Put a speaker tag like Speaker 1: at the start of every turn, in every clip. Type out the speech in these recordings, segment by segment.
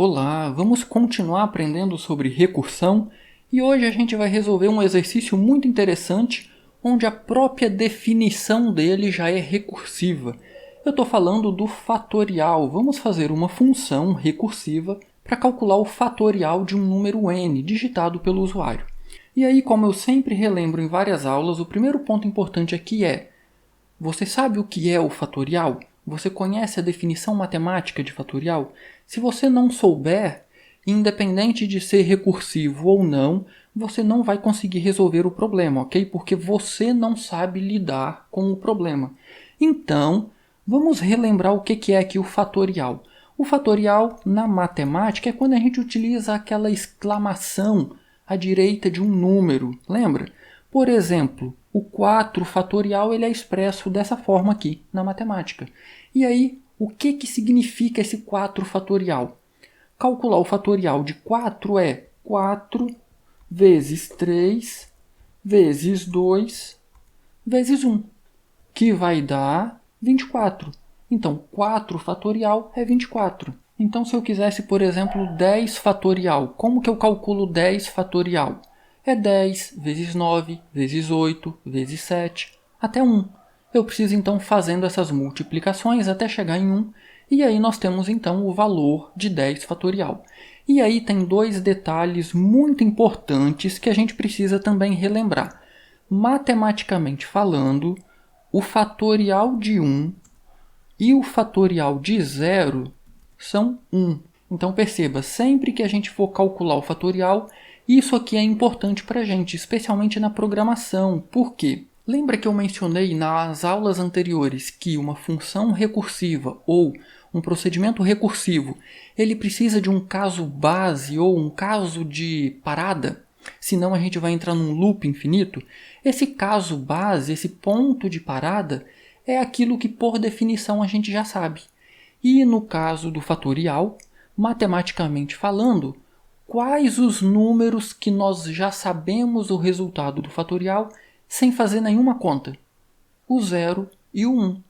Speaker 1: Olá, vamos continuar aprendendo sobre recursão e hoje a gente vai resolver um exercício muito interessante onde a própria definição dele já é recursiva. Eu estou falando do fatorial. Vamos fazer uma função recursiva para calcular o fatorial de um número n digitado pelo usuário. E aí, como eu sempre relembro em várias aulas, o primeiro ponto importante aqui é: você sabe o que é o fatorial? Você conhece a definição matemática de fatorial? Se você não souber, independente de ser recursivo ou não, você não vai conseguir resolver o problema, ok? Porque você não sabe lidar com o problema. Então, vamos relembrar o que é aqui o fatorial. O fatorial, na matemática, é quando a gente utiliza aquela exclamação à direita de um número, lembra? Por exemplo, o 4 fatorial ele é expresso dessa forma aqui, na matemática. E aí, o que significa esse 4 fatorial? Calcular o fatorial de 4 é 4 vezes 3 vezes 2 vezes 1, que vai dar 24. Então, 4 fatorial é 24. Então, se eu quisesse, por exemplo, 10 fatorial, como que eu calculo 10 fatorial? É 10 vezes 9 vezes 8 vezes 7 até 1. Eu preciso então fazendo essas multiplicações até chegar em 1, e aí nós temos então o valor de 10 fatorial. E aí tem dois detalhes muito importantes que a gente precisa também relembrar. Matematicamente falando, o fatorial de 1 e o fatorial de 0 são 1. Então perceba, sempre que a gente for calcular o fatorial, isso aqui é importante para a gente, especialmente na programação. Por quê? Lembra que eu mencionei nas aulas anteriores que uma função recursiva ou um procedimento recursivo, ele precisa de um caso base ou um caso de parada? Senão a gente vai entrar num loop infinito. Esse caso base, esse ponto de parada, é aquilo que por definição a gente já sabe. E no caso do fatorial, matematicamente falando, quais os números que nós já sabemos o resultado do fatorial sem fazer nenhuma conta? O 0 e o 1.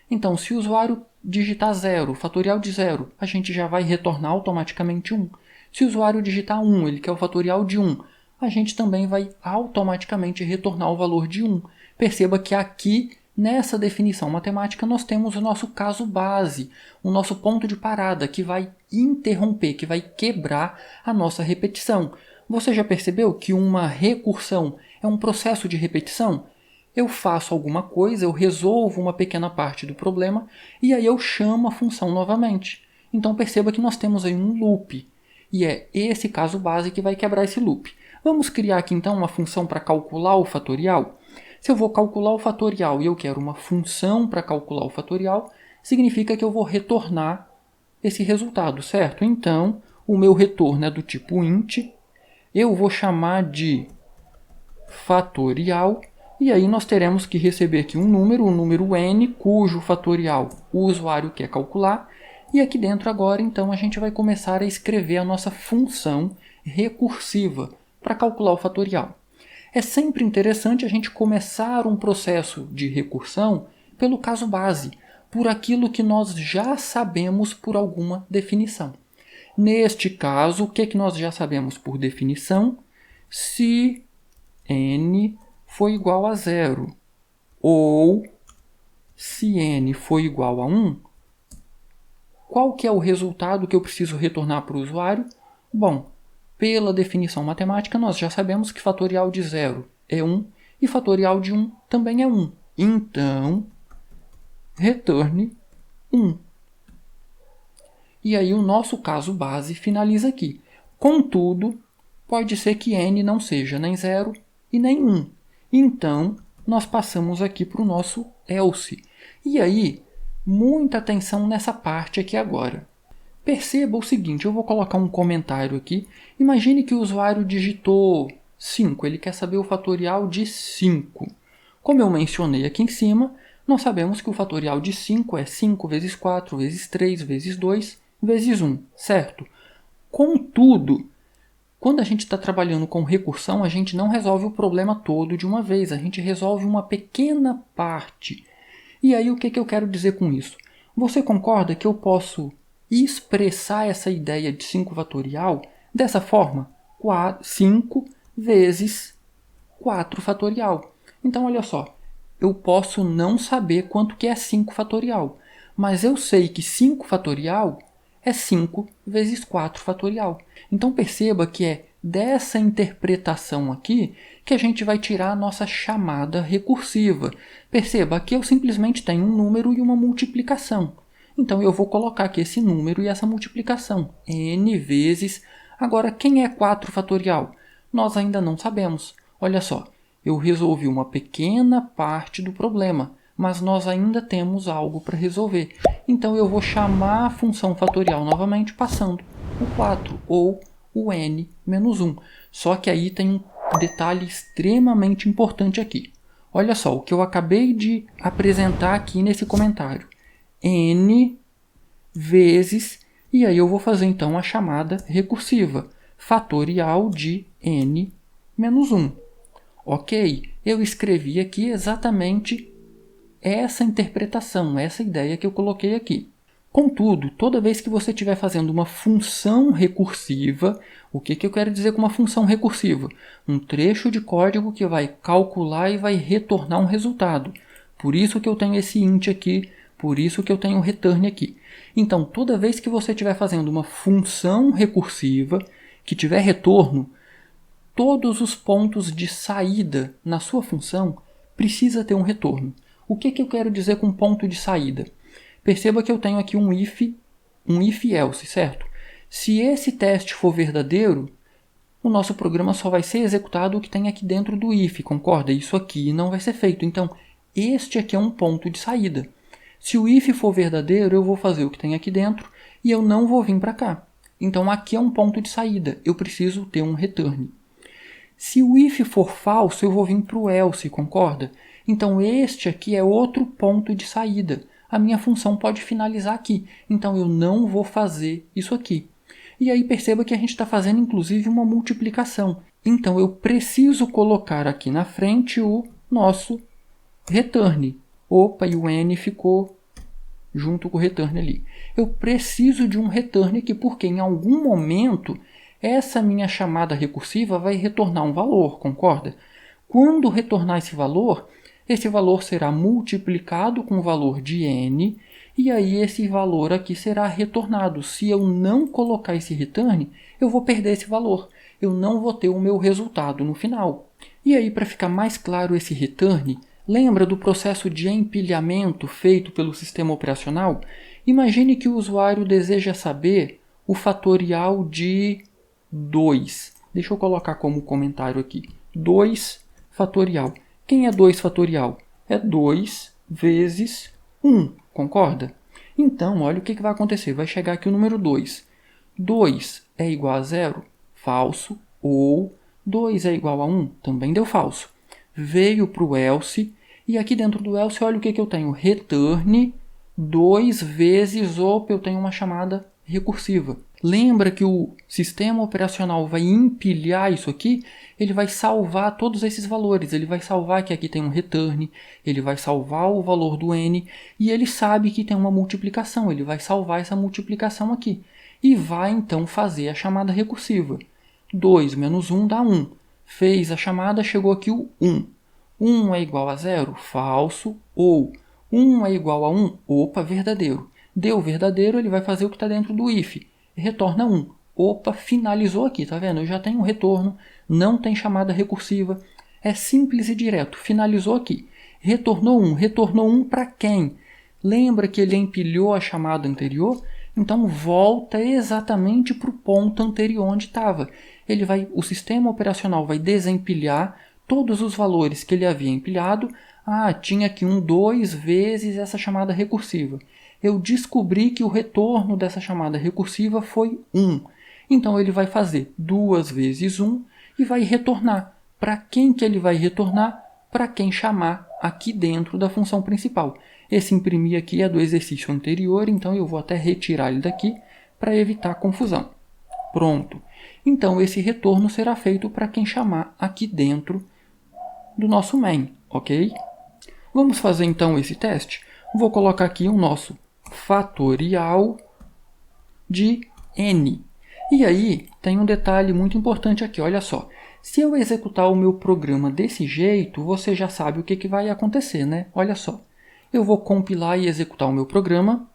Speaker 1: Então, se o usuário digitar 0, fatorial de 0, a gente já vai retornar automaticamente 1. Se o usuário digitar 1, ele quer o fatorial de 1, a gente também vai automaticamente retornar o valor de 1. Perceba que aqui, nessa definição matemática, nós temos o nosso caso base, o nosso ponto de parada, que vai interromper, que vai quebrar a nossa repetição. Você já percebeu que uma recursão é um processo de repetição? Eu faço alguma coisa, eu resolvo uma pequena parte do problema e aí eu chamo a função novamente. Então perceba que nós temos aí um loop. E é esse caso base que vai quebrar esse loop. Vamos criar aqui então uma função para calcular o fatorial? Se eu vou calcular o fatorial e eu quero uma função para calcular o fatorial, significa que eu vou retornar esse resultado, certo? Então, o meu retorno é do tipo int, eu vou chamar de fatorial, e aí nós teremos que receber aqui um número, o número n, cujo fatorial o usuário quer calcular, e aqui dentro agora então a gente vai começar a escrever a nossa função recursiva para calcular o fatorial. É sempre interessante a gente começar um processo de recursão pelo caso base, por aquilo que nós já sabemos por alguma definição. Neste caso, o que nós já sabemos por definição? Se n for igual a 0 ou se n for igual a 1, qual que é o resultado que eu preciso retornar para o usuário? Bom, pela definição matemática, nós já sabemos que fatorial de 0 é 1 e fatorial de 1 também é 1. Então, retorne 1. E aí o nosso caso base finaliza aqui. Contudo, pode ser que n não seja nem 0 e nem 1. Então, nós passamos aqui para o nosso else. E aí, muita atenção nessa parte aqui agora. Perceba o seguinte, eu vou colocar um comentário aqui. Imagine que o usuário digitou 5, ele quer saber o fatorial de 5. Como eu mencionei aqui em cima, nós sabemos que o fatorial de 5 é 5 vezes 4 vezes 3 vezes 2 vezes 1, certo? Contudo, quando a gente está trabalhando com recursão, a gente não resolve o problema todo de uma vez, a gente resolve uma pequena parte. E aí o que eu quero dizer com isso? Você concorda que eu posso expressar essa ideia de 5 fatorial dessa forma. 5 vezes 4 fatorial. Então, olha só, eu posso não saber quanto que é 5 fatorial, mas eu sei que 5 fatorial é 5 vezes 4 fatorial. Então, perceba que é dessa interpretação aqui que a gente vai tirar a nossa chamada recursiva. Perceba, aqui eu simplesmente tenho um número e uma multiplicação. Então, eu vou colocar aqui esse número e essa multiplicação. N vezes... Agora, quem é 4 fatorial? Nós ainda não sabemos. Olha só, eu resolvi uma pequena parte do problema, mas nós ainda temos algo para resolver. Então, eu vou chamar a função fatorial novamente passando o 4 ou o n menos 1. Só que aí tem um detalhe extremamente importante aqui. Olha só, o que eu acabei de apresentar aqui nesse comentário. N vezes, e aí eu vou fazer então a chamada recursiva, fatorial de n menos 1. Ok, eu escrevi aqui exatamente essa interpretação, essa ideia que eu coloquei aqui. Contudo, toda vez que você estiver fazendo uma função recursiva, o que eu quero dizer com uma função recursiva? Um trecho de código que vai calcular e vai retornar um resultado. Por isso que eu tenho esse int aqui, por isso que eu tenho o return aqui. Então, toda vez que você estiver fazendo uma função recursiva que tiver retorno, todos os pontos de saída na sua função precisa ter um retorno. O que eu quero dizer com ponto de saída? Perceba que eu tenho aqui um if else, certo? Se esse teste for verdadeiro, o nosso programa só vai ser executado o que tem aqui dentro do if, concorda? Isso aqui não vai ser feito. Então, este aqui é um ponto de saída. Se o if for verdadeiro, eu vou fazer o que tem aqui dentro e eu não vou vir para cá. Então, aqui é um ponto de saída. Eu preciso ter um return. Se o if for falso, eu vou vir para o else, concorda? Então, este aqui é outro ponto de saída. A minha função pode finalizar aqui. Então, eu não vou fazer isso aqui. E aí, perceba que a gente está fazendo, inclusive, uma multiplicação. Então, eu preciso colocar aqui na frente o nosso return. Opa, e o n ficou junto com o return ali. Eu preciso de um return aqui, porque em algum momento essa minha chamada recursiva vai retornar um valor, concorda? Quando retornar esse valor será multiplicado com o valor de n, e aí esse valor aqui será retornado. Se eu não colocar esse return, eu vou perder esse valor. Eu não vou ter o meu resultado no final. E aí, para ficar mais claro esse return, lembra do processo de empilhamento feito pelo sistema operacional? Imagine que o usuário deseja saber o fatorial de 2. Deixa eu colocar como comentário aqui. 2 fatorial. Quem é 2 fatorial? É 2 vezes 1, concorda? Então, olha o que vai acontecer. Vai chegar aqui o número 2. 2 é igual a 0? Falso. Ou 2 é igual a 1? Também deu falso. Veio para o else, e aqui dentro do else, olha o que eu tenho. Return 2 vezes, opa, eu tenho uma chamada recursiva. Lembra que o sistema operacional vai empilhar isso aqui? Ele vai salvar todos esses valores. Ele vai salvar que aqui tem um return, ele vai salvar o valor do n, e ele sabe que tem uma multiplicação. Ele vai salvar essa multiplicação aqui. E vai, então, fazer a chamada recursiva. 2 menos 1 dá 1. Fez a chamada, chegou aqui o 1. 1 é igual a 0? Falso. Ou 1 é igual a 1? Opa, verdadeiro. Deu verdadeiro, ele vai fazer o que está dentro do if. Retorna 1. Opa, finalizou aqui, tá vendo? Eu já tenho um retorno, não tem chamada recursiva. É simples e direto, finalizou aqui. Retornou 1 para quem? Lembra que ele empilhou a chamada anterior? Então volta exatamente para o ponto anterior onde estava. O sistema operacional vai desempilhar todos os valores que ele havia empilhado. Tinha aqui 2 vezes essa chamada recursiva. Eu descobri que o retorno dessa chamada recursiva foi 1. Então, ele vai fazer 2 vezes 1 e vai retornar. Para quem que ele vai retornar? Para quem chamar aqui dentro da função principal. Esse imprimir aqui é do exercício anterior, então eu vou até retirar ele daqui para evitar confusão. Pronto. Então, esse retorno será feito para quem chamar aqui dentro do nosso main, ok? Vamos fazer então esse teste? Vou colocar aqui o nosso fatorial de n. E aí tem um detalhe muito importante aqui, olha só. Se eu executar o meu programa desse jeito, você já sabe o que vai acontecer, né? Olha só. Eu vou compilar e executar o meu programa.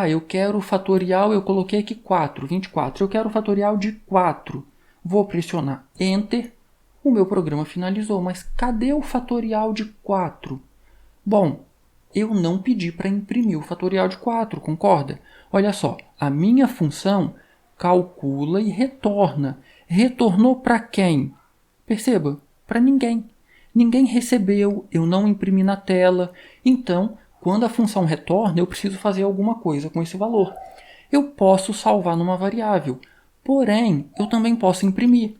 Speaker 1: Eu quero o fatorial, eu coloquei aqui 4, 24. Eu quero o fatorial de 4. Vou pressionar Enter. O meu programa finalizou, mas cadê o fatorial de 4? Bom, eu não pedi para imprimir o fatorial de 4, concorda? Olha só, a minha função calcula e retorna. Retornou para quem? Perceba, para ninguém. Ninguém recebeu, eu não imprimi na tela. Então, quando a função retorna, eu preciso fazer alguma coisa com esse valor. Eu posso salvar numa variável, porém, eu também posso imprimir.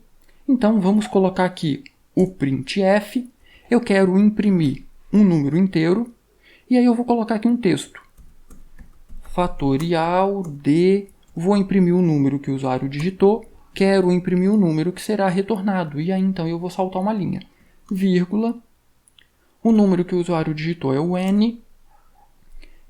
Speaker 1: Então, vamos colocar aqui o printf. Eu quero imprimir um número inteiro. E aí eu vou colocar aqui um texto. Fatorial de... Vou imprimir o número que o usuário digitou. Quero imprimir o número que será retornado. E aí, então, eu vou saltar uma linha. Vírgula. O número que o usuário digitou é o n.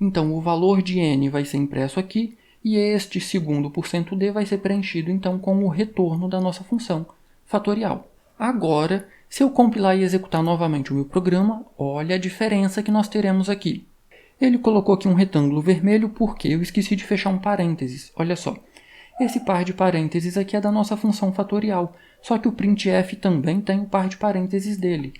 Speaker 1: Então, o valor de n vai ser impresso aqui. E este segundo %d vai ser preenchido, então, com o retorno da nossa função fatorial. Agora, se eu compilar e executar novamente o meu programa, olha a diferença que nós teremos aqui. Ele colocou aqui um retângulo vermelho porque eu esqueci de fechar um parênteses. Olha só, esse par de parênteses aqui é da nossa função fatorial, só que o printf também tem o par de parênteses dele.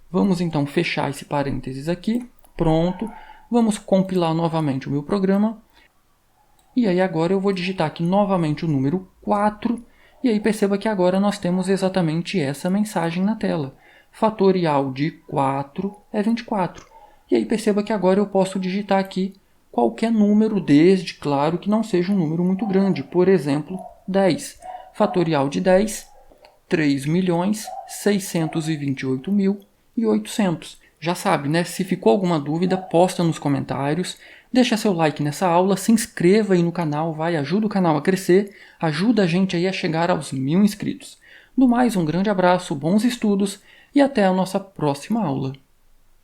Speaker 1: Vamos então fechar esse parênteses aqui, pronto. Vamos compilar novamente o meu programa. E aí agora eu vou digitar aqui novamente o número 4. E aí perceba que agora nós temos exatamente essa mensagem na tela. Fatorial de 4 é 24. E aí perceba que agora eu posso digitar aqui qualquer número, desde, claro, que não seja um número muito grande. Por exemplo, 10. Fatorial de 10, 3.628.800. Já sabe, né? Se ficou alguma dúvida, posta nos comentários. Deixa seu like nessa aula, se inscreva aí no canal, ajuda o canal a crescer, ajuda a gente aí a chegar aos 1000 inscritos. No mais, um grande abraço, bons estudos e até a nossa próxima aula.